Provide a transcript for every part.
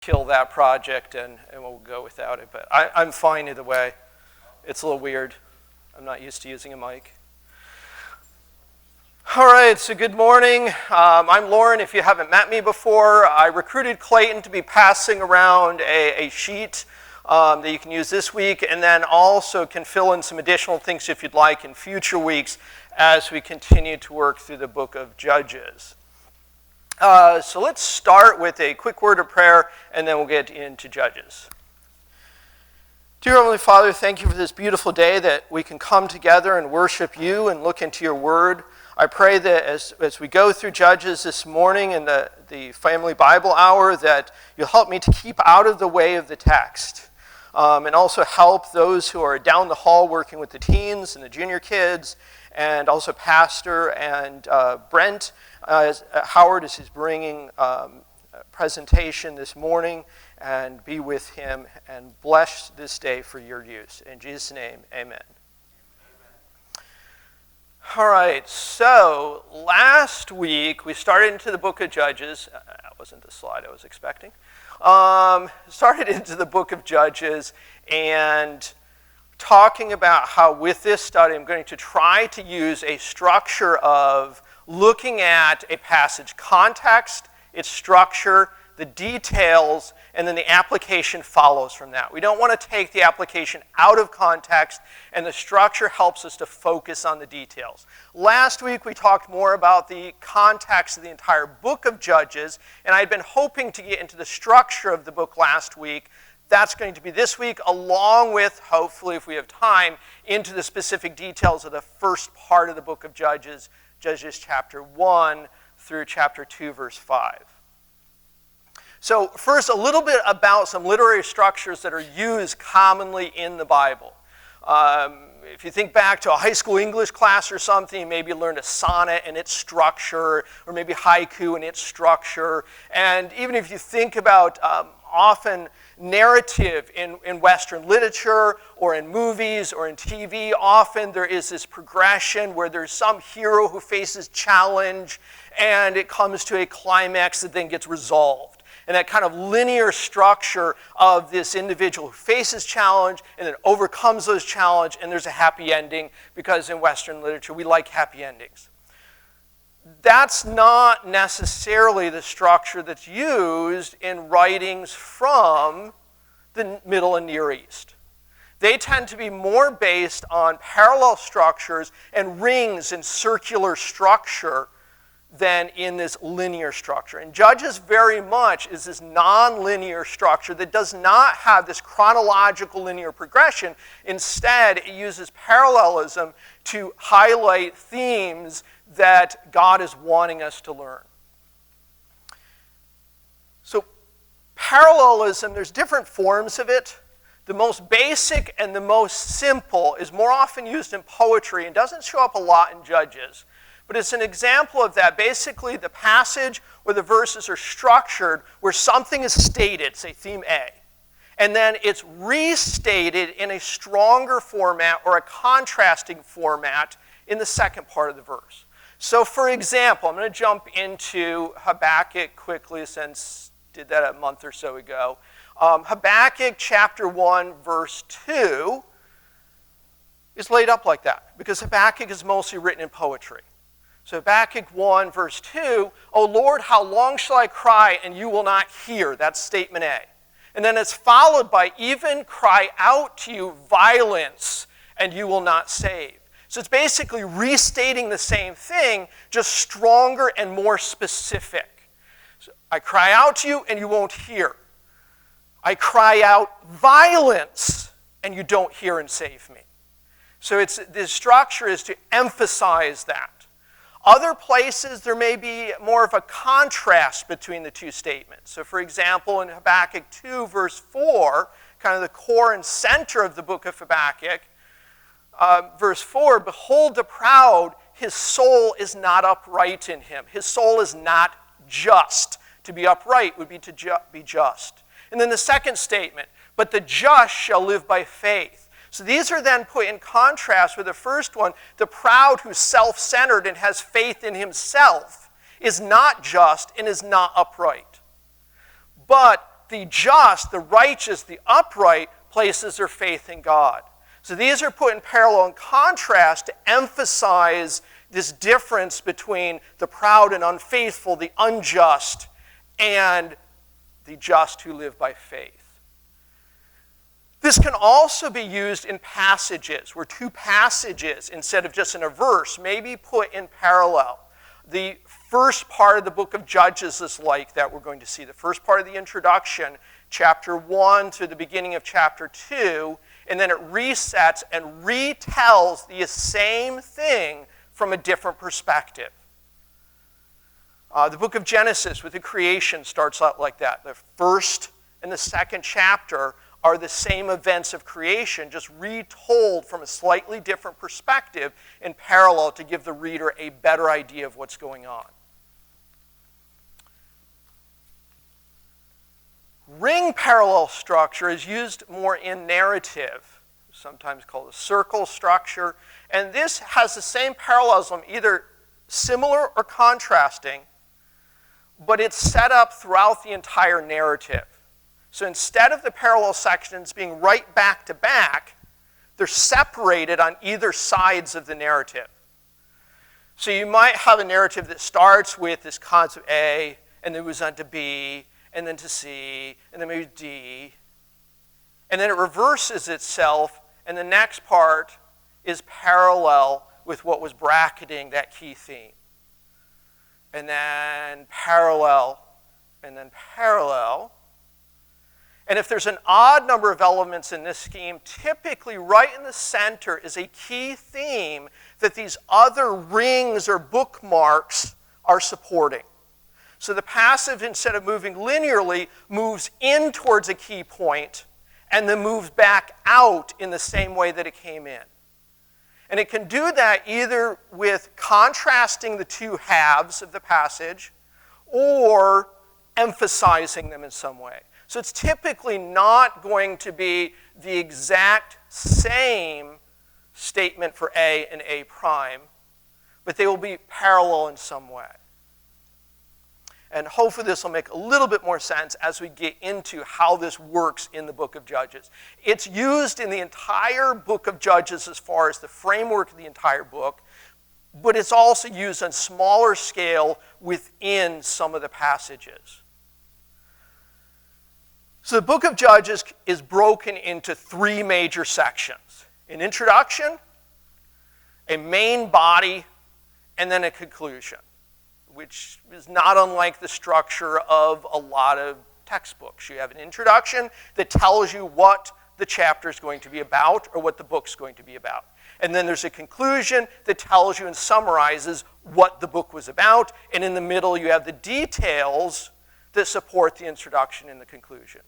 kill that project and we'll go without it. But I'm fine either way. It's a little weird. I'm not used to using a mic. All right, so good morning. I'm Lauren. If you haven't met me before, I recruited Clayton to be passing around a sheet that you can use this week, and then also can fill in some additional things if you'd like in future weeks as we continue to work through the book of Judges. So let's start with a quick word of prayer, and then we'll get into Judges. Dear Heavenly Father, thank you for this beautiful day that we can come together and worship you and look into your word. I pray that as we go through Judges this morning in the Family Bible Hour, that you'll help me to keep out of the way of the text. And also help those who are down the hall working with the teens and the junior kids, and also Pastor and Brent Howard as he's bringing a presentation this morning, and be with him and bless this day for your use. In Jesus' name, amen. All right, so last week we started into the book of Judges. That wasn't the slide I was expecting. Started into the book of Judges and talking about how with this study I'm going to try to use a structure of looking at a passage context, its structure, the details, and then the application follows from that. We don't want to take the application out of context, and the structure helps us to focus on the details. Last week we talked more about the context of the entire book of Judges, and I had been hoping to get into the structure of the book last week. That's going to be this week, along with, hopefully if we have time, into the specific details of the first part of the book of Judges, Judges chapter 1 through chapter 2, verse 5. So first, a little bit about some literary structures that are used commonly in the Bible. If you think back to a high school English class or something, you maybe learned a sonnet and its structure, or maybe haiku and its structure. And even if you think about often narrative in Western literature or in movies or in TV, often there is this progression where there's some hero who faces challenge and it comes to a climax that then gets resolved. And that kind of linear structure of this individual who faces challenge and then overcomes those challenges, and there's a happy ending, because in Western literature we like happy endings. That's not necessarily the structure that's used in writings from the Middle and Near East. They tend to be more based on parallel structures and rings and circular structure than in this linear structure. And Judges very much is this non-linear structure that does not have this chronological linear progression. Instead, it uses parallelism to highlight themes that God is wanting us to learn. So parallelism, there's different forms of it. The most basic and the most simple is more often used in poetry and doesn't show up a lot in Judges. But it's an example of that. Basically, the passage or the verses are structured where something is stated, say theme A, and then it's restated in a stronger format or a contrasting format in the second part of the verse. So for example, I'm going to jump into Habakkuk quickly since I did that a month or so ago. Habakkuk chapter 1, verse 2 is laid up like that because Habakkuk is mostly written in poetry. So Habakkuk 1, verse 2, "O Lord, how long shall I cry and you will not hear?" That's statement A. And then it's followed by, "Even cry out to you violence and you will not save." So it's basically restating the same thing, just stronger and more specific. So I cry out to you and you won't hear. I cry out violence and you don't hear and save me. So the structure is to emphasize that. Other places, there may be more of a contrast between the two statements. So for example, in Habakkuk 2, verse 4, kind of the core and center of the book of Habakkuk, verse 4, "Behold the proud, his soul is not upright in him." His soul is not just. To be upright would be to be just. And then the second statement, "But the just shall live by faith." So these are then put in contrast with the first one. The proud who's self-centered and has faith in himself is not just and is not upright. But the just, the righteous, the upright places their faith in God. So these are put in parallel and contrast to emphasize this difference between the proud and unfaithful, the unjust, and the just who live by faith. This can also be used in passages, where two passages, instead of just in a verse, may be put in parallel. The first part of the book of Judges is like that. We're going to see the first part of the introduction, chapter 1 to the beginning of chapter 2, and then it resets and retells the same thing from a different perspective. The book of Genesis with the creation starts out like that. The first and the second chapter are the same events of creation, just retold from a slightly different perspective in parallel to give the reader a better idea of what's going on. Ring parallel structure is used more in narrative, sometimes called a circle structure, and this has the same parallelism, either similar or contrasting, but it's set up throughout the entire narrative. So instead of the parallel sections being right back to back, they're separated on either sides of the narrative. So you might have a narrative that starts with this concept A, and then moves on to B, and then to C, and then maybe D, and then it reverses itself, and the next part is parallel with what was bracketing that key theme. And then parallel, and then parallel. And if there's an odd number of elements in this scheme, typically right in the center is a key theme that these other rings or bookmarks are supporting. So the passive, instead of moving linearly, moves in towards a key point and then moves back out in the same way that it came in. And it can do that either with contrasting the two halves of the passage or emphasizing them in some way. So it's typically not going to be the exact same statement for A and A prime, but they will be parallel in some way. And hopefully this will make a little bit more sense as we get into how this works in the book of Judges. It's used in the entire book of Judges as far as the framework of the entire book, but it's also used on smaller scale within some of the passages. So the book of Judges is broken into three major sections: an introduction, a main body, and then a conclusion, which is not unlike the structure of a lot of textbooks. You have an introduction that tells you what the chapter is going to be about or what the book's going to be about. And then there's a conclusion that tells you and summarizes what the book was about. And in the middle, you have the details that support the introduction and the conclusion.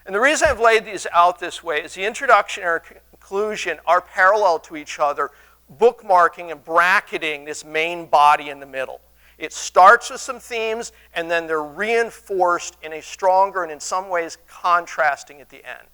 And the reason I've laid these out this way is the introduction and conclusion are parallel to each other, bookmarking and bracketing this main body in the middle. It starts with some themes, and then they're reinforced in a stronger and in some ways contrasting at the end.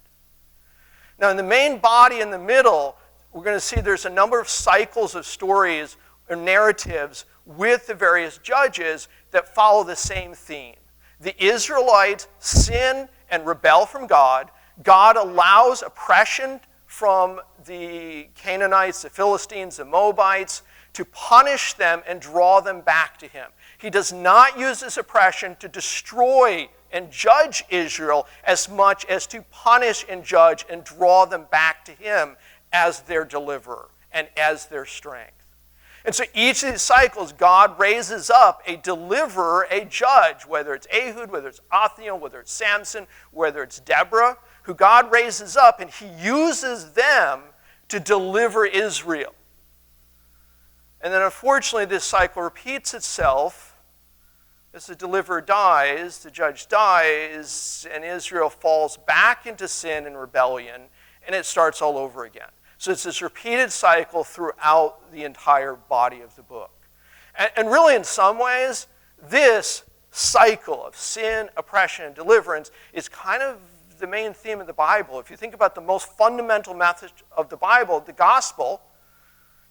Now, in the main body in the middle, we're going to see there's a number of cycles of stories or narratives with the various judges that follow the same theme. The Israelites sin and rebel from God. God allows oppression from the Canaanites, the Philistines, the Moabites, to punish them and draw them back to him. He does not use this oppression to destroy and judge Israel as much as to punish and judge and draw them back to him as their deliverer and as their strength. And so each of these cycles, God raises up a deliverer, a judge, whether it's Ehud, whether it's Othniel, whether it's Samson, whether it's Deborah, who God raises up, and he uses them to deliver Israel. And then unfortunately, this cycle repeats itself. As the deliverer dies, the judge dies, and Israel falls back into sin and rebellion, and it starts all over again. So it's this repeated cycle throughout the entire body of the book. And really, in some ways, this cycle of sin, oppression, and deliverance is kind of the main theme of the Bible. If you think about the most fundamental message of the Bible, the gospel,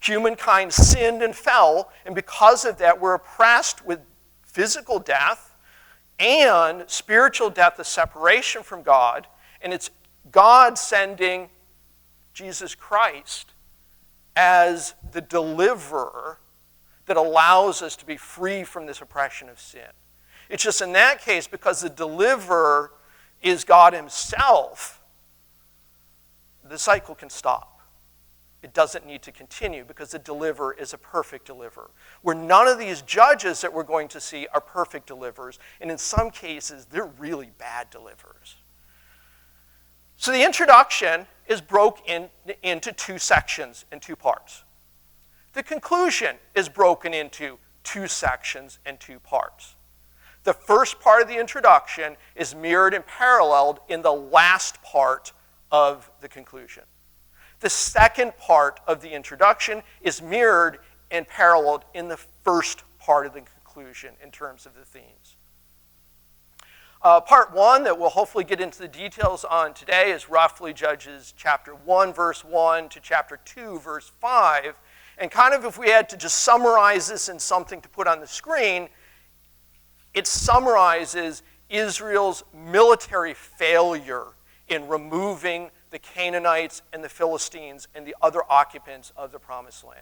humankind sinned and fell, and because of that, we're oppressed with physical death, and spiritual death, the separation from God, and it's God sending Jesus Christ as the deliverer that allows us to be free from this oppression of sin. It's just in that case, because the deliverer is God himself, the cycle can stop. It doesn't need to continue because the deliverer is a perfect deliverer. Where none of these judges that we're going to see are perfect deliverers, and in some cases, they're really bad deliverers. So the introduction is broken into two sections and two parts. The conclusion is broken into two sections and two parts. The first part of the introduction is mirrored and paralleled in the last part of the conclusion. The second part of the introduction is mirrored and paralleled in the first part of the conclusion in terms of the themes. Part 1 that we'll hopefully get into the details on today is roughly Judges chapter 1, verse 1 to chapter 2, verse 5. And kind of if we had to just summarize this in something to put on the screen, it summarizes Israel's military failure in removing the Canaanites and the Philistines and the other occupants of the Promised Land.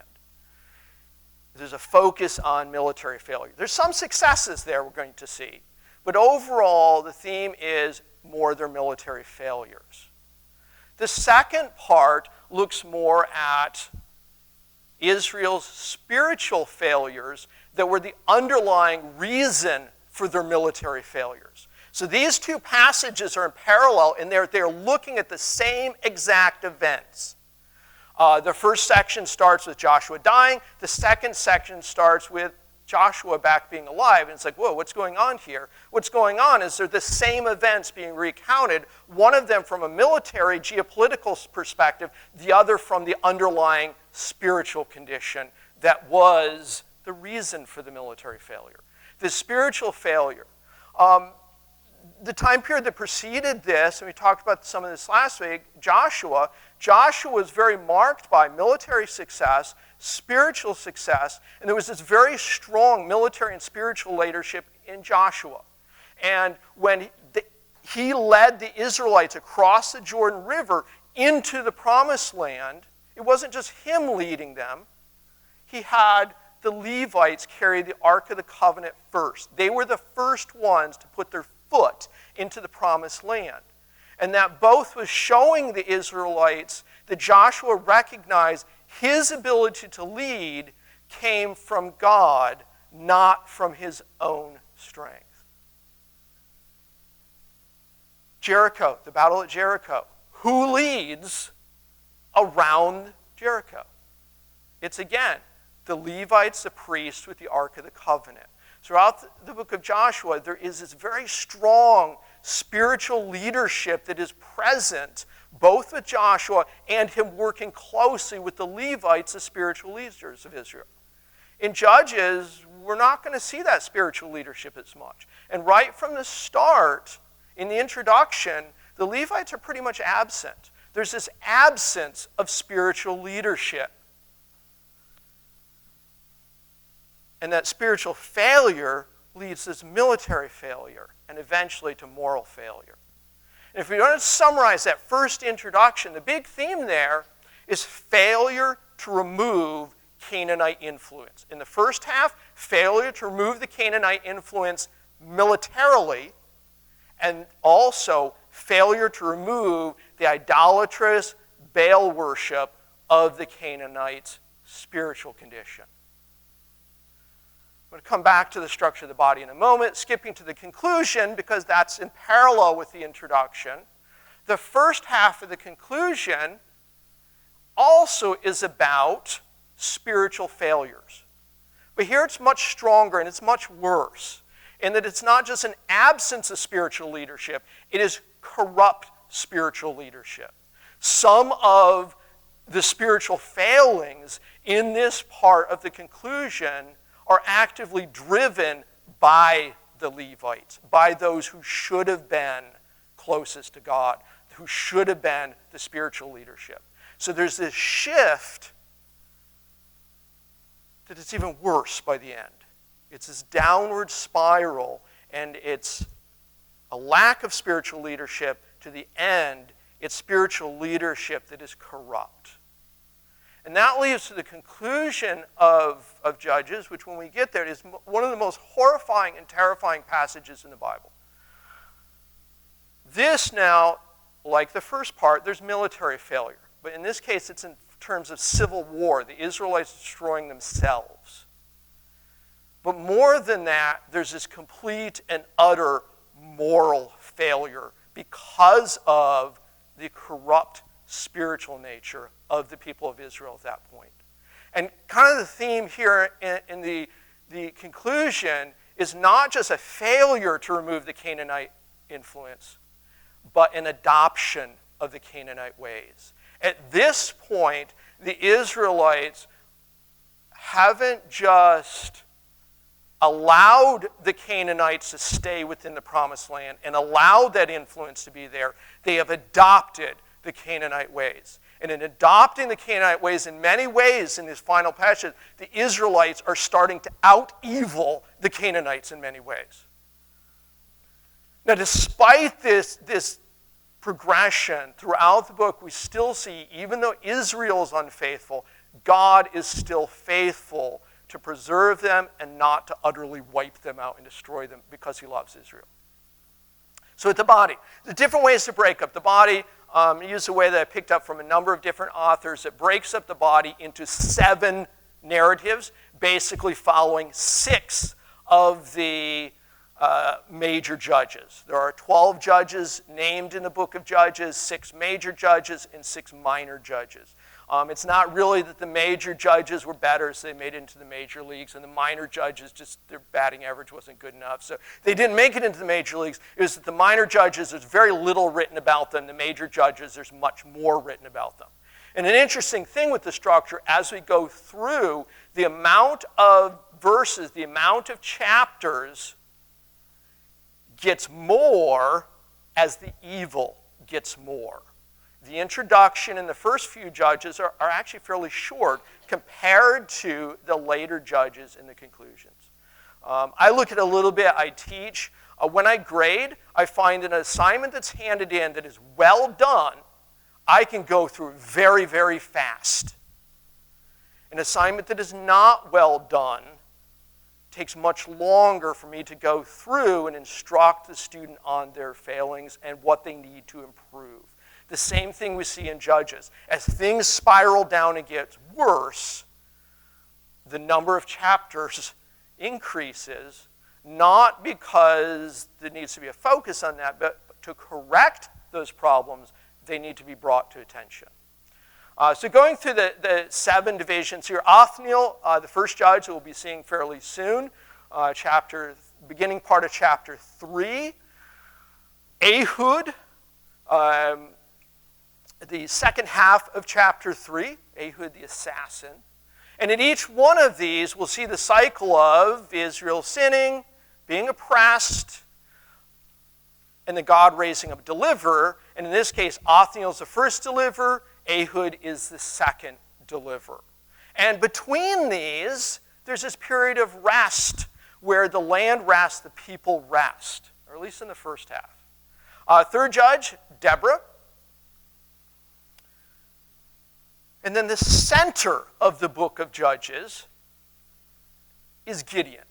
There's a focus on military failure. There's some successes there we're going to see, but overall the theme is more their military failures. The second part looks more at Israel's spiritual failures that were the underlying reason for their military failures. So these two passages are in parallel, and they're looking at the same exact events. The first section starts with Joshua dying. The second section starts with Joshua back being alive. And it's like, whoa, what's going on here? What's going on is they're the same events being recounted, one of them from a military, geopolitical perspective, the other from the underlying spiritual condition that was the reason for the military failure. The spiritual failure. The time period that preceded this, and we talked about some of this last week, Joshua was very marked by military success, spiritual success, and there was this very strong military and spiritual leadership in Joshua. And when he led the Israelites across the Jordan River into the Promised Land, it wasn't just him leading them. He had the Levites carry the Ark of the Covenant first. They were the first ones to put their foot into the Promised Land. And that both was showing the Israelites that Joshua recognized his ability to lead came from God, not from his own strength. Jericho, the battle at Jericho. Who leads around Jericho? It's again the Levites, the priests with the Ark of the Covenant. Throughout the book of Joshua, there is this very strong spiritual leadership that is present both with Joshua and him working closely with the Levites, the spiritual leaders of Israel. In Judges, we're not going to see that spiritual leadership as much. And right from the start, in the introduction, the Levites are pretty much absent. There's this absence of spiritual leadership. And that spiritual failure leads to this military failure and eventually to moral failure. And if we want to summarize that first introduction, the big theme there is failure to remove Canaanite influence. In the first half, failure to remove the Canaanite influence militarily, and also failure to remove the idolatrous Baal worship of the Canaanites' spiritual condition. I'm going to come back to the structure of the body in a moment, skipping to the conclusion because that's in parallel with the introduction. The first half of the conclusion also is about spiritual failures. But here it's much stronger and it's much worse in that it's not just an absence of spiritual leadership, it is corrupt spiritual leadership. Some of the spiritual failings in this part of the conclusion are actively driven by the Levites, by those who should have been closest to God, who should have been the spiritual leadership. So there's this shift that it's even worse by the end. It's this downward spiral, and it's a lack of spiritual leadership. To the end, it's spiritual leadership that is corrupt. And that leads to the conclusion of Judges, which when we get there is one of the most horrifying and terrifying passages in the Bible. This now, like the first part, there's military failure. But in this case, it's in terms of civil war, the Israelites destroying themselves. But more than that, there's this complete and utter moral failure because of the corrupt spiritual nature of the people of Israel at that point. And kind of the theme here in the conclusion is not just a failure to remove the Canaanite influence, but an adoption of the Canaanite ways. At this point, the Israelites haven't just allowed the Canaanites to stay within the promised land and allowed that influence to be there. They have adopted the Canaanite ways. And in adopting the Canaanite ways, in many ways in this final passage, the Israelites are starting to out-evil the Canaanites in many ways. Now, despite this progression throughout the book, we still see, even though Israel is unfaithful, God is still faithful to preserve them and not to utterly wipe them out and destroy them because he loves Israel. So with the body, the different ways to break up the body, use a way that I picked up from a number of different authors that breaks up the body into 7 narratives, basically following 6 of the major judges. There are 12 judges named in the book of Judges, 6 major judges, and 6 minor judges. It's not really that the major judges were better, so they made it into the major leagues, and the minor judges, just their batting average wasn't good enough, so they didn't make it into the major leagues. It was that the minor judges, there's very little written about them. The major judges, there's much more written about them. And an interesting thing with the structure, as we go through, the amount of verses, the amount of chapters gets more as the evil gets more. The introduction and the first few judges are actually fairly short compared to the later judges in the conclusions. I look at it a little bit, I teach. When I grade, I find an assignment that's handed in that is well done, I can go through very, very fast. An assignment that is not well done takes much longer for me to go through and instruct the student on their failings and what they need to improve. The same thing we see in Judges. As things spiral down and get worse, the number of chapters increases, not because there needs to be a focus on that, but to correct those problems, they need to be brought to attention. So going through the 7 divisions here, Othniel, the first judge we'll be seeing fairly soon, beginning part of chapter 3. Ehud, the second half of chapter 3, Ehud the assassin. And in each one of these, we'll see the cycle of Israel sinning, being oppressed, and then God raising up a deliverer. And in this case, Othniel is the first deliverer, Ehud is the second deliverer. And between these, there's this period of rest where the land rests, the people rest, or at least in the first half. Third judge, Deborah. And then the center of the book of Judges is Gideon.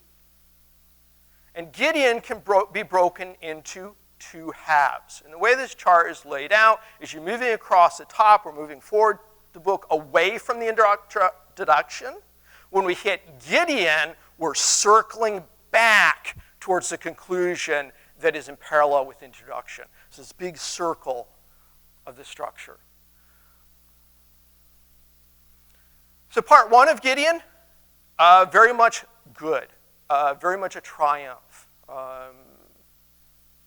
And Gideon can be broken into 2 halves. And the way this chart is laid out is you're moving across the top, we're moving forward the book away from the introduction. When we hit Gideon, we're circling back towards the conclusion that is in parallel with introduction. So this big circle of the structure. So part 1 of Gideon, very much good, very much a triumph.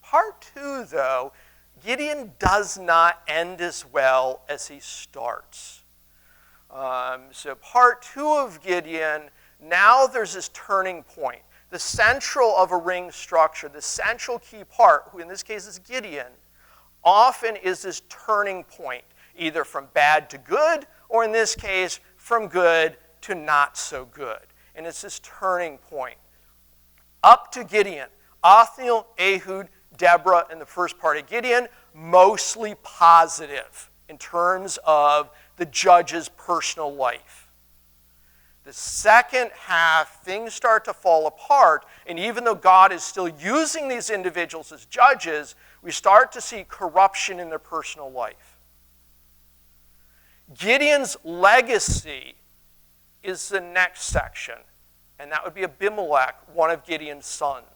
Part 2, though, Gideon does not end as well as he starts. So part 2 of Gideon, now there's this turning point. The central of a ring structure, the central key part, who in this case is Gideon, often is this turning point, either from bad to good, or in this case, from good to not so good. And it's this turning point. Up to Gideon, Othniel, Ehud, Deborah, and the first part of Gideon, mostly positive in terms of the judge's personal life. The second half, things start to fall apart, and even though God is still using these individuals as judges, we start to see corruption in their personal life. Gideon's legacy is the next section, and that would be Abimelech, one of Gideon's sons.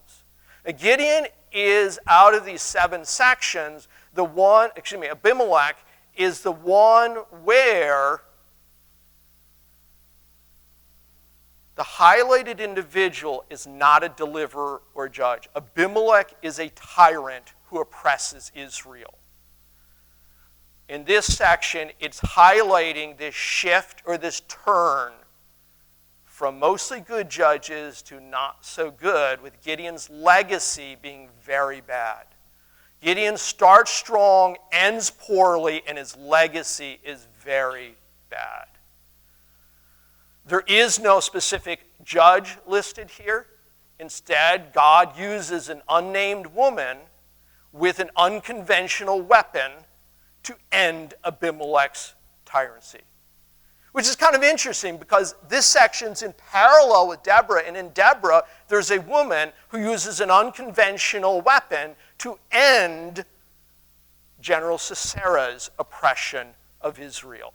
Now, Gideon is, out of these 7 sections, Abimelech is the one where the highlighted individual is not a deliverer or judge. Abimelech is a tyrant who oppresses Israel. In this section, it's highlighting this shift or this turn from mostly good judges to not so good, with Gideon's legacy being very bad. Gideon starts strong, ends poorly, and his legacy is very bad. There is no specific judge listed here. Instead, God uses an unnamed woman with an unconventional weapon to end Abimelech's tyranny. Which is kind of interesting because this section's in parallel with Deborah, and in Deborah, there's a woman who uses an unconventional weapon to end General Sisera's oppression of Israel.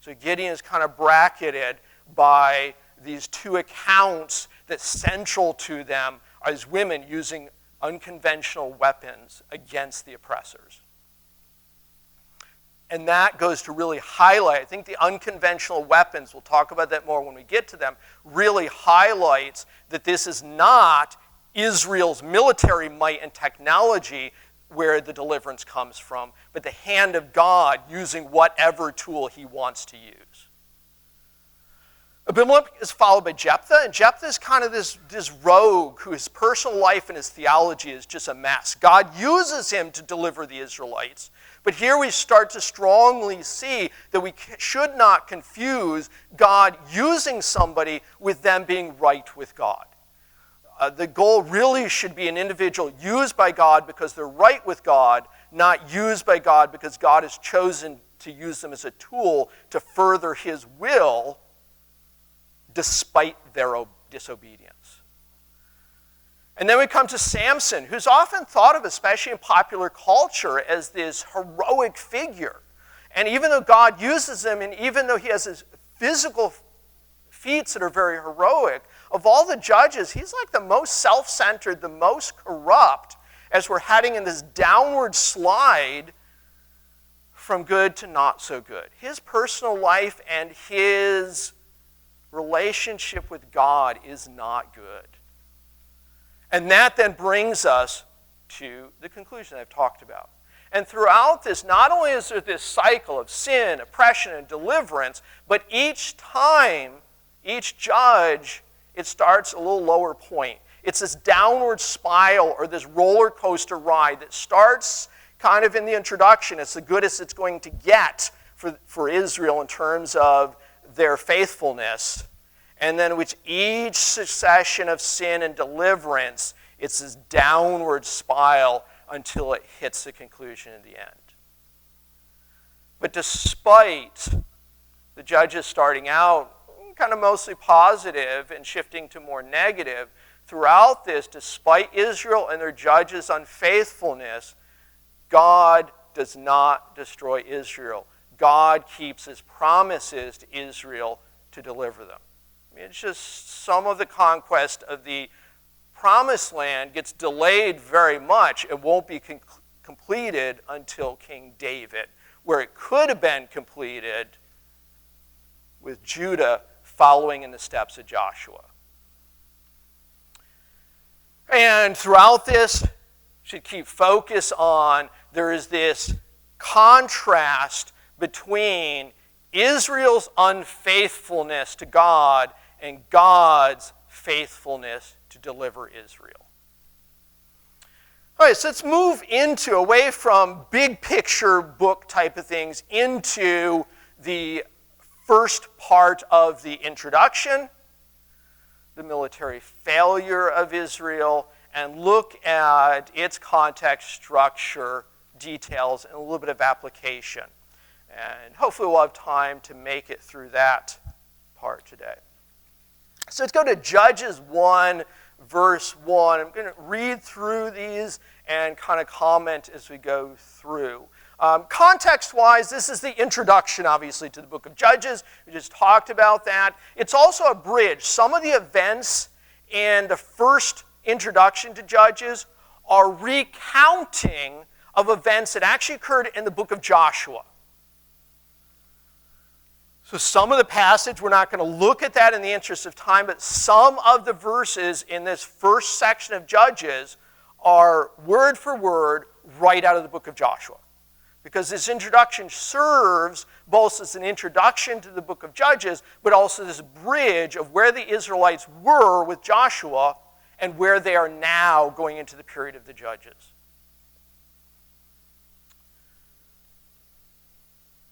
So Gideon is kind of bracketed by these 2 accounts that central to them are as women using unconventional weapons against the oppressors. And that goes to really highlight, I think the unconventional weapons, we'll talk about that more when we get to them, really highlights that this is not Israel's military might and technology where the deliverance comes from, but the hand of God using whatever tool he wants to use. Abimelech is followed by Jephthah, and Jephthah is kind of this rogue whose personal life and his theology is just a mess. God uses him to deliver the Israelites, but here we start to strongly see that we should not confuse God using somebody with them being right with God. The goal really should be an individual used by God because they're right with God, not used by God because God has chosen to use them as a tool to further his will despite their disobedience. And then we come to Samson, who's often thought of, especially in popular culture, as this heroic figure. And even though God uses him, and even though he has his physical feats that are very heroic, of all the judges, he's like the most self-centered, the most corrupt, as we're heading in this downward slide from good to not so good. His personal life and his relationship with God is not good. And that then brings us to the conclusion I've talked about. And throughout this, not only is there this cycle of sin, oppression, and deliverance, but each time, each judge, it starts a little lower point. It's this downward spiral or this roller coaster ride that starts kind of in the introduction. It's the goodest it's going to get for Israel in terms of their faithfulness. And then with each succession of sin and deliverance, it's this downward spiral until it hits the conclusion in the end. But despite the judges starting out kind of mostly positive and shifting to more negative, throughout this, despite Israel and their judges' unfaithfulness, God does not destroy Israel. God keeps his promises to Israel to deliver them. I mean, it's just some of the conquest of the promised land gets delayed very much. It won't be completed until King David, where it could have been completed with Judah following in the steps of Joshua. And throughout this, should keep focus on there is this contrast between Israel's unfaithfulness to God and God's faithfulness to deliver Israel. All right, so let's move away from big picture book type of things into the first part of the introduction, the military failure of Israel, and look at its context, structure, details, and a little bit of application. And hopefully we'll have time to make it through that part today. So let's go to Judges 1, verse 1. I'm going to read through these and kind of comment as we go through. Context-wise, this is the introduction, obviously, to the book of Judges. We just talked about that. It's also a bridge. Some of the events in the first introduction to Judges are recounting of events that actually occurred in the book of Joshua. So some of the passage, we're not going to look at that in the interest of time, but some of the verses in this first section of Judges are word for word right out of the book of Joshua. Because this introduction serves both as an introduction to the book of Judges, but also this bridge of where the Israelites were with Joshua and where they are now going into the period of the Judges.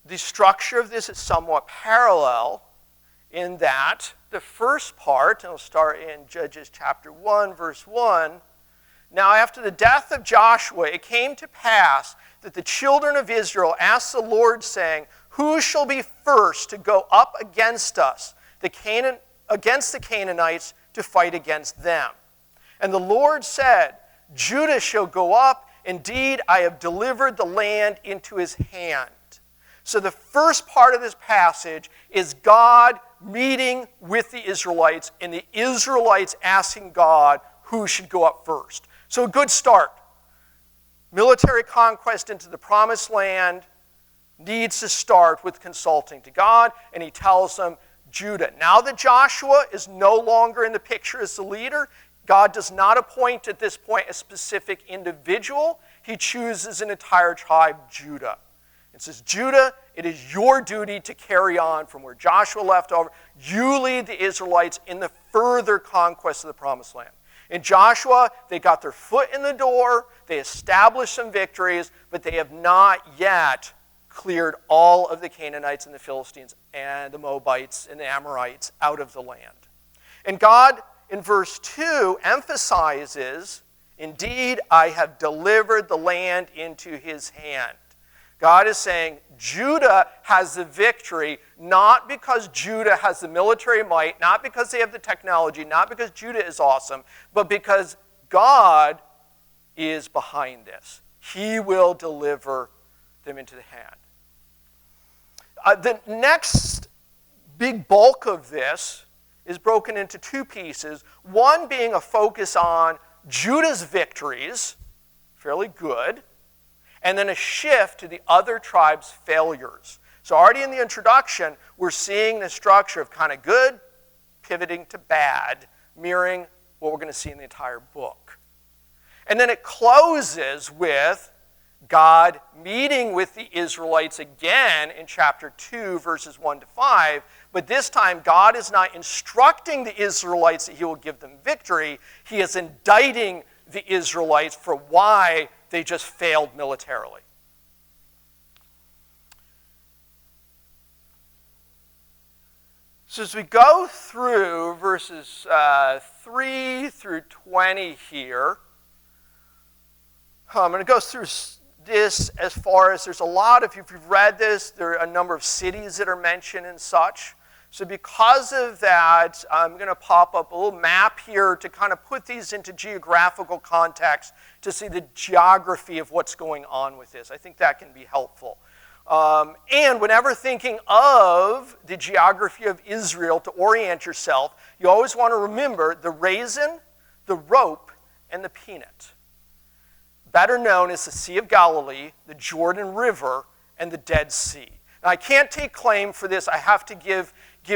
The structure of this is somewhat parallel in that the first part, and we'll start in Judges chapter 1, verse 1. Now after the death of Joshua, it came to pass that the children of Israel asked the Lord, saying, "Who shall be first to go up against us, against the Canaanites, to fight against them?" And the Lord said, "Judah shall go up. Indeed, I have delivered the land into his hand." So the first part of this passage is God meeting with the Israelites and the Israelites asking God who should go up first. So a good start. Military conquest into the promised land needs to start with consulting to God, and he tells them, Judah. Now that Joshua is no longer in the picture as the leader, God does not appoint at this point a specific individual. He chooses an entire tribe, Judah. It says, Judah, it is your duty to carry on from where Joshua left over. You lead the Israelites in the further conquest of the promised land. In Joshua, they got their foot in the door, they established some victories, but they have not yet cleared all of the Canaanites and the Philistines and the Moabites and the Amorites out of the land. And God, in verse 2, emphasizes, "Indeed, I have delivered the land into his hand." God is saying Judah has the victory, not because Judah has the military might, not because they have the technology, not because Judah is awesome, but because God is behind this. He will deliver them into the hand. The next big bulk of this is broken into two pieces, one being a focus on Judah's victories, fairly good, and then a shift to the other tribes' failures. So already in the introduction, we're seeing the structure of kind of good pivoting to bad, mirroring what we're going to see in the entire book. And then it closes with God meeting with the Israelites again in chapter 2, verses 1 to 5, but this time God is not instructing the Israelites that he will give them victory. He is indicting the Israelites for why they just failed militarily. So as we go through verses 3 through 20 here, I'm going to go through this as far as there's a lot of, if you've read this, there are a number of cities that are mentioned and such. So because of that, I'm going to pop up a little map here to kind of put these into geographical context to see the geography of what's going on with this. I think that can be helpful. And whenever thinking of the geography of Israel to orient yourself, you always want to remember the raisin, the rope, and the peanut. Better known as the Sea of Galilee, the Jordan River, and the Dead Sea. Now, I can't take claim for this. I have to give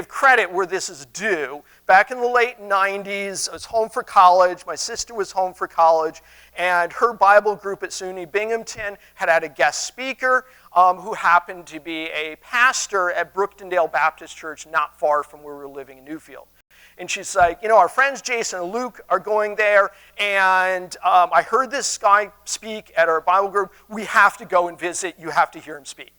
credit where this is due. Back in the late 90s, I was home for college. My sister was home for college, and her Bible group at SUNY Binghamton had a guest speaker who happened to be a pastor at Brooktondale Baptist Church not far from where we were living in Newfield. And she's like, our friends Jason and Luke are going there, and I heard this guy speak at our Bible group. We have to go and visit. You have to hear him speak.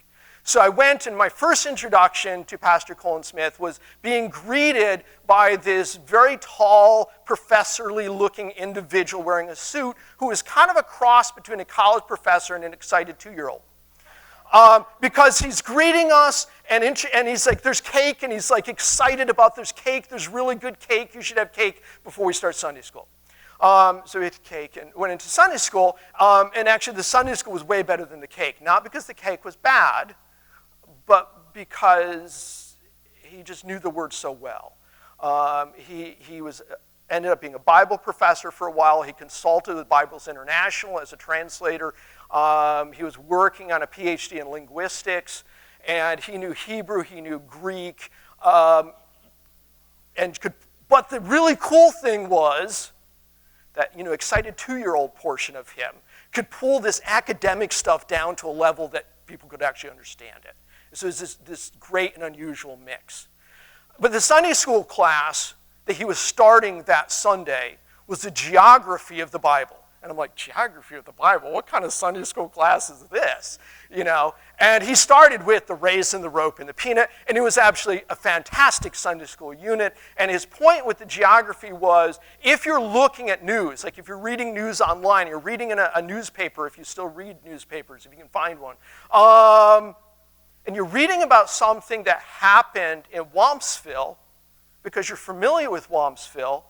So I went, and my first introduction to Pastor Colin Smith was being greeted by this very tall, professorly-looking individual wearing a suit who was kind of a cross between a college professor and an excited 2-year-old. Because he's greeting us, and he's like, there's cake, and he's like excited about there's cake, there's really good cake, you should have cake before we start Sunday school. So we ate cake and went into Sunday school, and actually the Sunday school was way better than the cake. Not because the cake was bad, but because he just knew the word so well. He ended up being a Bible professor for a while. He consulted with Bibles International as a translator. He was working on a PhD in linguistics, and he knew Hebrew, he knew Greek, but the really cool thing was that, excited 2-year-old portion of him could pull this academic stuff down to a level that people could actually understand it. So it was this great and unusual mix. But the Sunday school class that he was starting that Sunday was the geography of the Bible. And I'm like, geography of the Bible? What kind of Sunday school class is this? And he started with the raisin, the rope, and the peanut, and it was actually a fantastic Sunday school unit. And his point with the geography was, if you're looking at news, like if you're reading news online, you're reading in a newspaper, if you still read newspapers, if you can find one, and you're reading about something that happened in Wampsville, because you're familiar with Wampsville,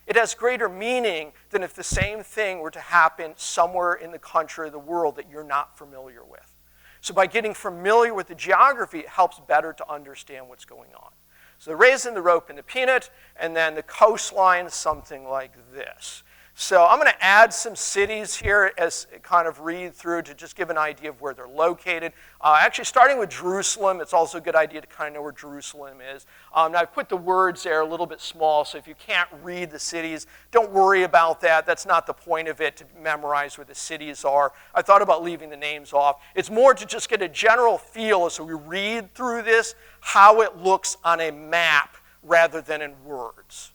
it has greater meaning than if the same thing were to happen somewhere in the country or the world that you're not familiar with. So by getting familiar with the geography, it helps better to understand what's going on. So the raisin, the rope, and the peanut, and then the coastline, something like this. So I'm going to add some cities here as kind of read through to just give an idea of where they're located. Actually, starting with Jerusalem, it's also a good idea to kind of know where Jerusalem is. Now, I've put the words there a little bit small, so if you can't read the cities, don't worry about that. That's not the point of it, to memorize where the cities are. I thought about leaving the names off. It's more to just get a general feel as we read through this, how it looks on a map rather than in words.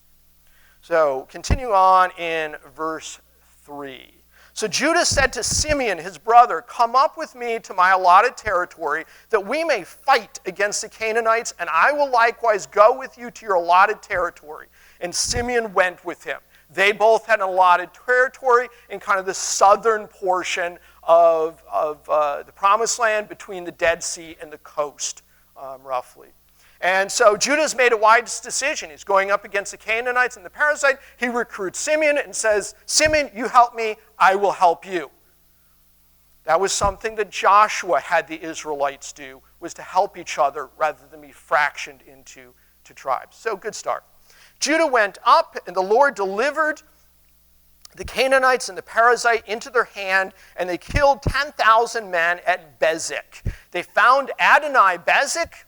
So continue on in verse 3. So Judah said to Simeon, his brother, "Come up with me to my allotted territory, that we may fight against the Canaanites, and I will likewise go with you to your allotted territory." And Simeon went with him. They both had an allotted territory in kind of the southern portion of the Promised Land between the Dead Sea and the coast, roughly. And so Judah's made a wise decision. He's going up against the Canaanites and the Perizzite. He recruits Simeon and says, "Simeon, you help me, I will help you." That was something that Joshua had the Israelites do, was to help each other rather than be fractioned into tribes. So good start. Judah went up, and the Lord delivered the Canaanites and the Perizzite into their hand, and they killed 10,000 men at Bezek. They found Adoni-Bezek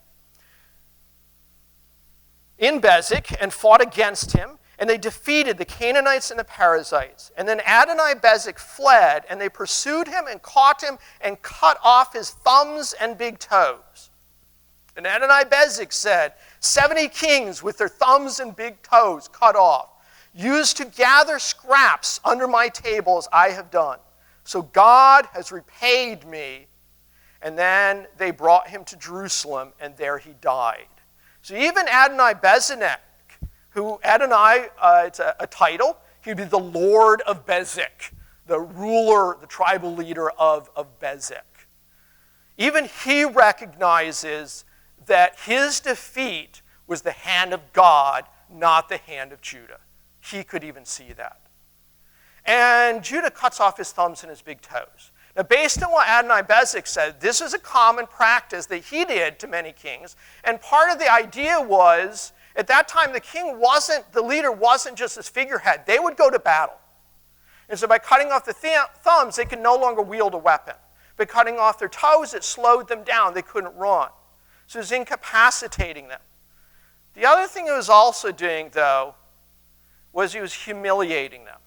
in Bezek and fought against him, and they defeated the Canaanites and the Perizzites. And then Adoni-Bezek fled, and they pursued him and caught him and cut off his thumbs and big toes. And Adoni-Bezek said, 70 kings with their thumbs and big toes cut off, used to gather scraps under my table as I have done. So God has repaid me. And then they brought him to Jerusalem, and there he died. So even Adoni-Bezek, who Adonai, it's a title, he'd be the Lord of Bezek, the ruler, the tribal leader of Bezek. Even he recognizes that his defeat was the hand of God, not the hand of Judah. He could even see that. And Judah cuts off his thumbs and his big toes. Now, based on what Adoni-Bezek said, this is a common practice that he did to many kings. And part of the idea was, at that time, the leader wasn't just his figurehead. They would go to battle. And so by cutting off the thumbs, they could no longer wield a weapon. By cutting off their toes, it slowed them down. They couldn't run. So it was incapacitating them. The other thing he was also doing, though, was he was humiliating them.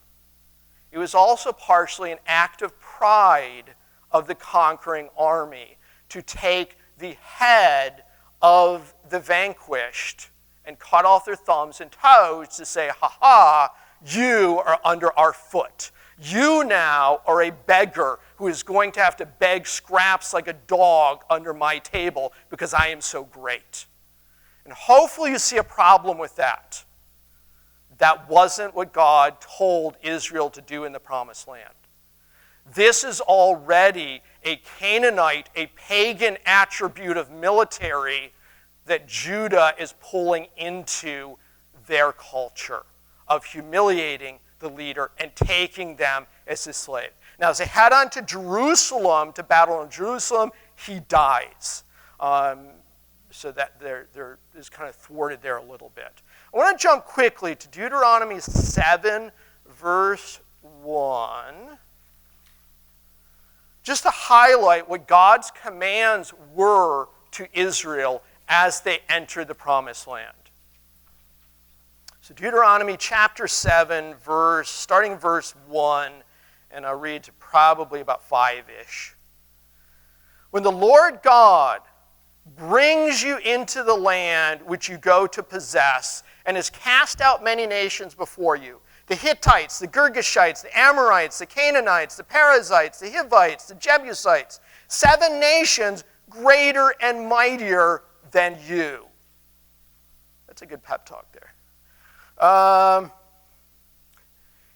It was also partially an act of pride of the conquering army to take the head of the vanquished and cut off their thumbs and toes to say, "Ha ha, you are under our foot. You now are a beggar who is going to have to beg scraps like a dog under my table because I am so great. And hopefully you see a problem with that. That wasn't what God told Israel to do in the Promised Land. This is already a Canaanite, a pagan attribute of military that Judah is pulling into their culture of humiliating the leader and taking them as his slave. Now, as they head on to Jerusalem, to battle in Jerusalem, he dies. So that there is kind of thwarted there a little bit. I want to jump quickly to Deuteronomy 7, verse 1, just to highlight what God's commands were to Israel as they entered the Promised Land. So Deuteronomy chapter 7, starting verse 1, and I'll read to probably about 5-ish. When the Lord God brings you into the land which you go to possess, and has cast out many nations before you, the Hittites, the Girgashites, the Amorites, the Canaanites, the Perizzites, the Hivites, the Jebusites, 7 nations greater and mightier than you. That's a good pep talk there.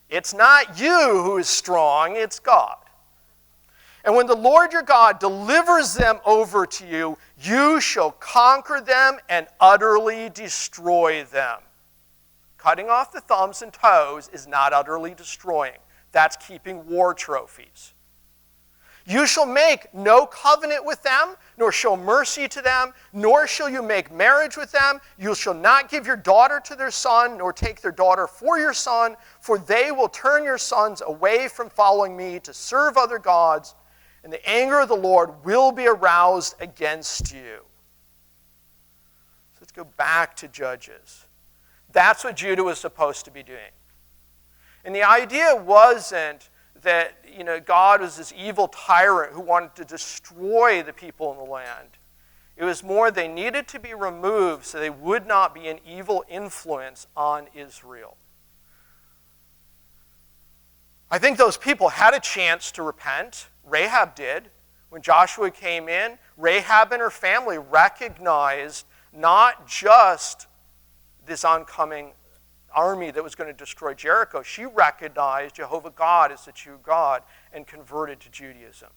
It's not you who is strong, it's God. And when the Lord your God delivers them over to you, you shall conquer them and utterly destroy them. Cutting off the thumbs and toes is not utterly destroying. That's keeping war trophies. You shall make no covenant with them, nor show mercy to them, nor shall you make marriage with them. You shall not give your daughter to their son, nor take their daughter for your son, for they will turn your sons away from following me to serve other gods, and the anger of the Lord will be aroused against you. So let's go back to Judges. That's what Judah was supposed to be doing. And the idea wasn't that God was this evil tyrant who wanted to destroy the people in the land. It was more they needed to be removed so they would not be an evil influence on Israel. I think those people had a chance to repent. Rahab did. When Joshua came in, Rahab and her family recognized not just this oncoming army that was going to destroy Jericho. She recognized Jehovah God as the true God and converted to Judaism.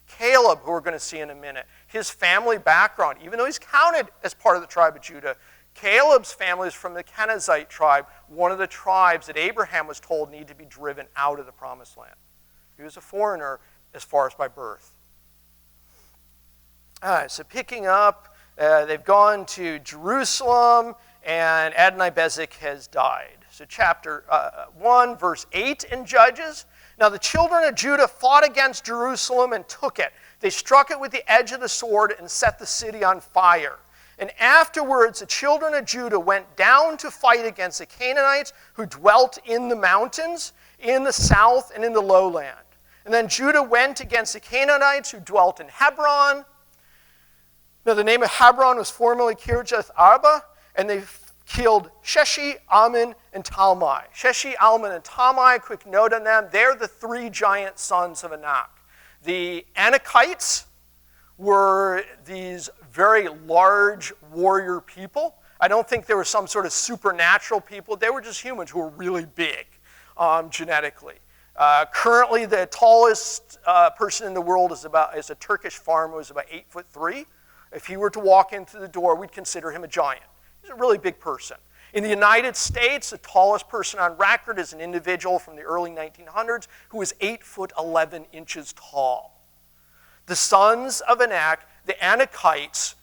Caleb, who we're going to see in a minute, his family background, even though he's counted as part of the tribe of Judah, Caleb's family is from the Kenizzite tribe, one of the tribes that Abraham was told needed to be driven out of the Promised Land. He was a foreigner as far as by birth. All right, so picking up, they've gone to Jerusalem, and Adonai-Bezek has died. So chapter 1, verse 8 in Judges. Now the children of Judah fought against Jerusalem and took it. They struck it with the edge of the sword and set the city on fire. And afterwards the children of Judah went down to fight against the Canaanites who dwelt in the mountains, in the south and in the lowland. And then Judah went against the Canaanites who dwelt in Hebron. Now the name of Hebron was formerly Kirjath Arba, and they killed Sheshi, Ammon, and Talmai. Sheshi, Ammon, and Talmai, quick note on them, they're the 3 giant sons of Anak. The Anakites were these very large warrior people. I don't think they were some sort of supernatural people. They were just humans who were really big genetically. Currently, the tallest person in the world is a Turkish farmer who's about 8'3". If he were to walk in through the door, we'd consider him a giant. He's a really big person. In the United States, the tallest person on record is an individual from the early 1900s who was 8'11" tall. The sons of Anak, the Anakites,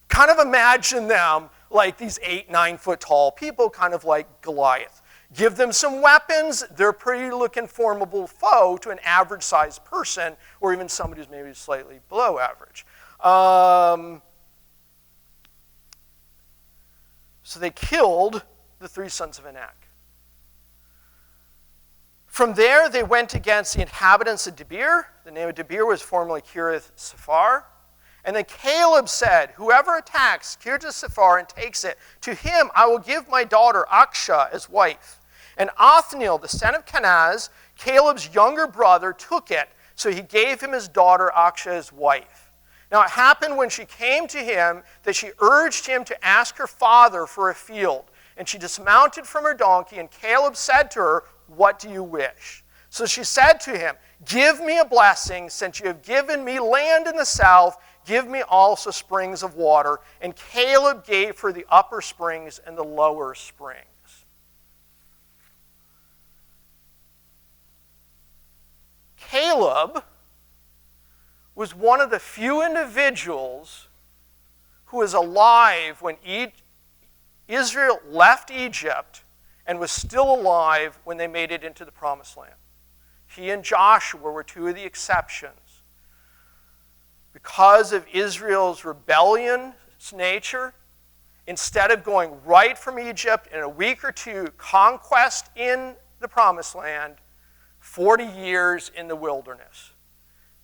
kind of imagine them like these 8-9 foot tall people, kind of like Goliath. Give them some weapons, they're a pretty looking formidable foe to an average sized person, or even somebody who's maybe slightly below average. So they killed the 3 sons of Anak. From there, they went against the inhabitants of Debir. The name of Debir was formerly Kiriath Sephar. And then Caleb said, whoever attacks Kiriath Sephar and takes it, to him I will give my daughter Aksha as wife. And Othniel, the son of Kenaz, Caleb's younger brother took it, so he gave him his daughter Aksah as wife. Now it happened when she came to him that she urged him to ask her father for a field. And she dismounted from her donkey, and Caleb said to her, "What do you wish?" So she said to him, "Give me a blessing, since you have given me land in the south. Give me also springs of water." And Caleb gave her the upper springs and the lower springs. Caleb was one of the few individuals who was alive when Israel left Egypt and was still alive when they made it into the Promised Land. He and Joshua were two of the exceptions. Because of Israel's rebellion's nature, instead of going right from Egypt in a week or two, conquest in the Promised Land, 40 years in the wilderness.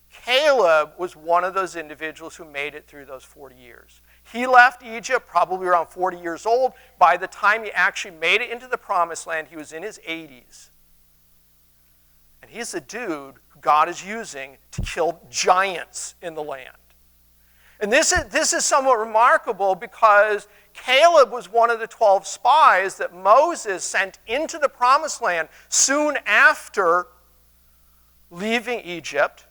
Caleb was one of those individuals who made it through those 40 years. He left Egypt probably around 40 years old. By the time he actually made it into the Promised Land, he was in his 80s. And he's the dude who God is using to kill giants in the land. And this is somewhat remarkable because Caleb was one of the 12 spies that Moses sent into the Promised Land soon after leaving Egypt.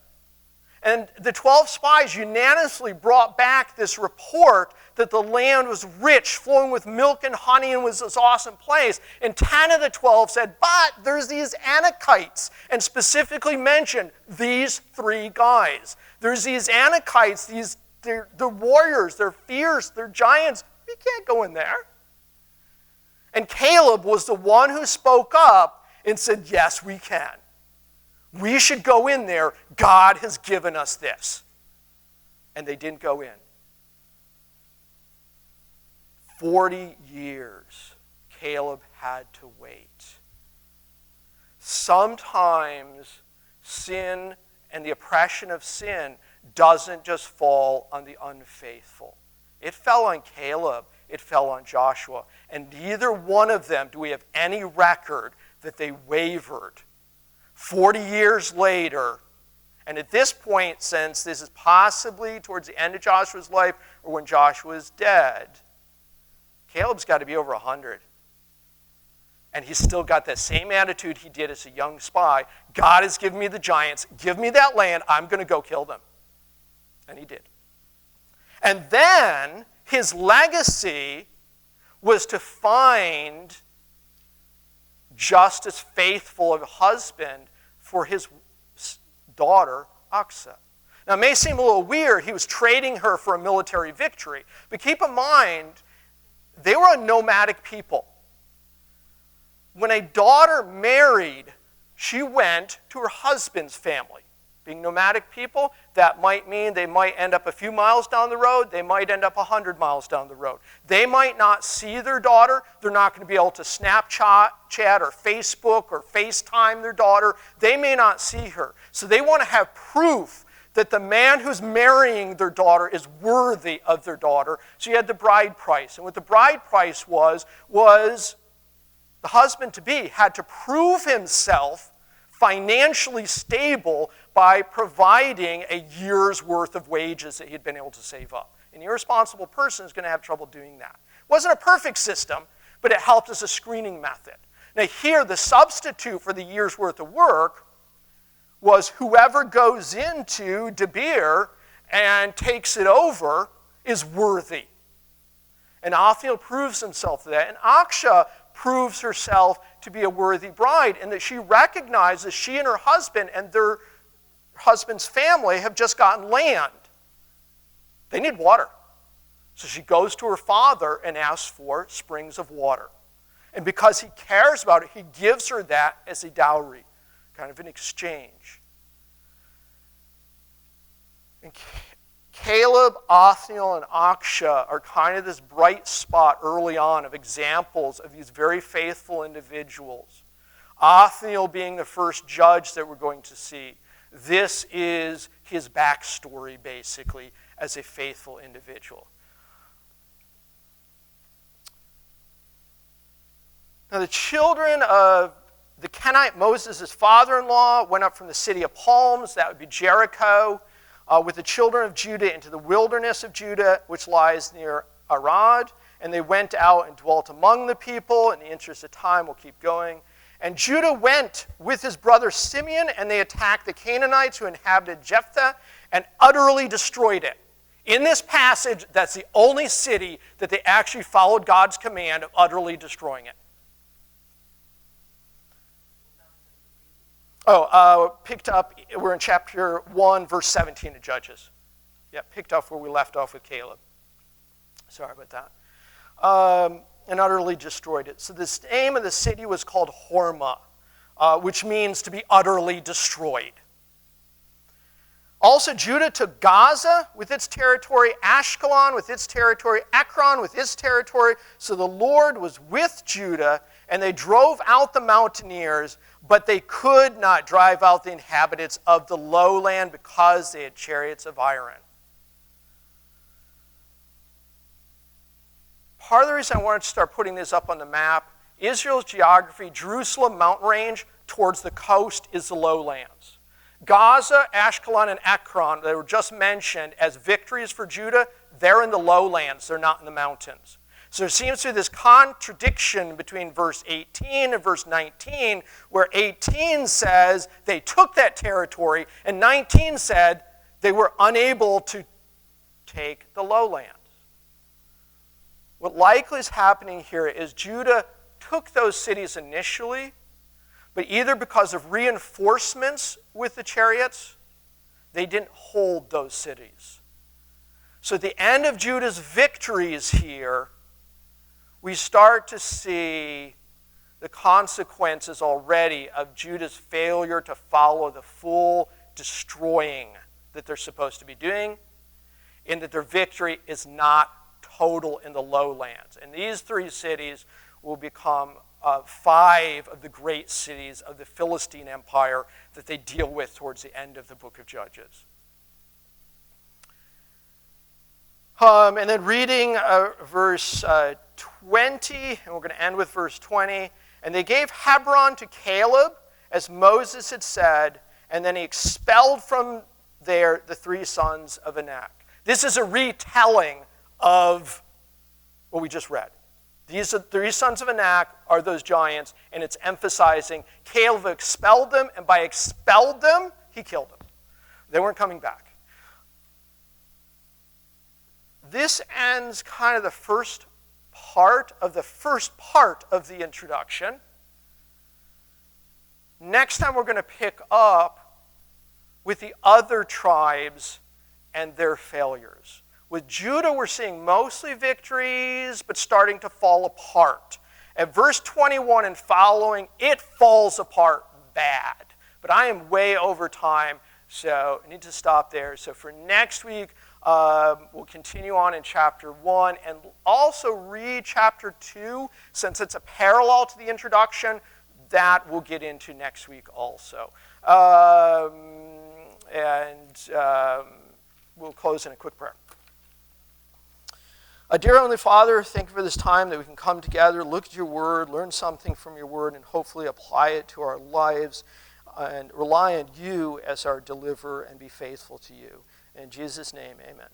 And the 12 spies unanimously brought back this report that the land was rich, flowing with milk and honey, and was this awesome place. And 10 of the 12 said, but there's these Anakites, and specifically mentioned these three guys. There's these Anakites, they're warriors, they're fierce, they're giants. We can't go in there. And Caleb was the one who spoke up and said, yes, we can. We should go in there. God has given us this. And they didn't go in. 40 years Caleb had to wait. Sometimes sin and the oppression of sin doesn't just fall on the unfaithful. It fell on Caleb. It fell on Joshua. And neither one of them do we have any record that they wavered. 40 years later, and at this point, since this is possibly towards the end of Joshua's life or when Joshua is dead, Caleb's got to be over 100. And he's still got that same attitude he did as a young spy. God has given me the giants. Give me that land. I'm going to go kill them. And he did. And then his legacy was to find just as faithful of a husband for his daughter, Aksah. Now, it may seem a little weird. He was trading her for a military victory. But keep in mind, they were a nomadic people. When a daughter married, she went to her husband's family. Being nomadic people, that might mean they might end up a few miles down the road. They might end up 100 miles down the road. They might not see their daughter. They're not going to be able to Snapchat or Facebook or FaceTime their daughter. They may not see her. So they want to have proof that the man who's marrying their daughter is worthy of their daughter. So you had the bride price. And what the bride price was the husband-to-be had to prove himself financially stable by providing a year's worth of wages that he'd been able to save up. An irresponsible person is going to have trouble doing that. It wasn't a perfect system, but it helped as a screening method. Now here, the substitute for the year's worth of work was whoever goes into Debir and takes it over is worthy. And Othniel proves himself to that. And Aksah proves herself to be a worthy bride, and that she recognizes she and her husband and their husband's family have just gotten land. They need water. So she goes to her father and asks for springs of water. And because he cares about it, he gives her that as a dowry, kind of an exchange. And Caleb, Othniel, and Aksah are kind of this bright spot early on of examples of these very faithful individuals. Othniel being the first judge that we're going to see. This is his backstory, basically, as a faithful individual. Now, the children of The Kenite, Moses' father-in-law, went up from the city of palms, that would be Jericho, with the children of Judah into the wilderness of Judah, which lies near Arad. And they went out and dwelt among the people. In the interest of time, we'll keep going. And Judah went with his brother Simeon, and they attacked the Canaanites who inhabited Jephthah and utterly destroyed it. In this passage, that's the only city that they actually followed God's command of utterly destroying it. Picked up, we're in chapter 1, verse 17 of Judges. Yeah, picked up where we left off with Caleb. Sorry about that. And utterly destroyed it. So the name of the city was called Hormah, which means to be utterly destroyed. Also, Judah took Gaza with its territory, Ashkelon with its territory, Ekron with its territory. So the Lord was with Judah, and they drove out the mountaineers, but they could not drive out the inhabitants of the lowland because they had chariots of iron. Part of the reason I wanted to start putting this up on the map, Israel's geography, Jerusalem mountain range towards the coast is the lowlands. Gaza, Ashkelon, and Ekron, that were just mentioned as victories for Judah, they're in the lowlands. They're not in the mountains. So there seems to be this contradiction between verse 18 and verse 19, where 18 says they took that territory, and 19 said they were unable to take the lowlands. What likely is happening here is Judah took those cities initially, but either because of reinforcements with the chariots, they didn't hold those cities. So at the end of Judah's victories here, we start to see the consequences already of Judah's failure to follow the full destroying that they're supposed to be doing, in that their victory is not total in the lowlands. And these three cities will become 5 of the great cities of the Philistine Empire that they deal with towards the end of the book of Judges. And then reading verse 20, and we're going to end with verse 20. And they gave Hebron to Caleb, as Moses had said, and then he expelled from there the 3 sons of Anak. This is a retelling of what we just read. These are 3 sons of Anak are those giants, and it's emphasizing Caleb expelled them, and by expelled them, he killed them. They weren't coming back. This ends kind of the first part of the introduction. Next time we're going to pick up with the other tribes and their failures. With Judah, we're seeing mostly victories, but starting to fall apart. At verse 21 and following, it falls apart bad. But I am way over time, so I need to stop there. So for next week, we'll continue on in chapter 1 and also read chapter 2, since it's a parallel to the introduction. That we'll get into next week also. We'll close in a quick prayer. Dear Heavenly Father, thank you for this time that we can come together, look at your word, learn something from your word, and hopefully apply it to our lives and rely on you as our deliverer and be faithful to you. In Jesus' name, amen.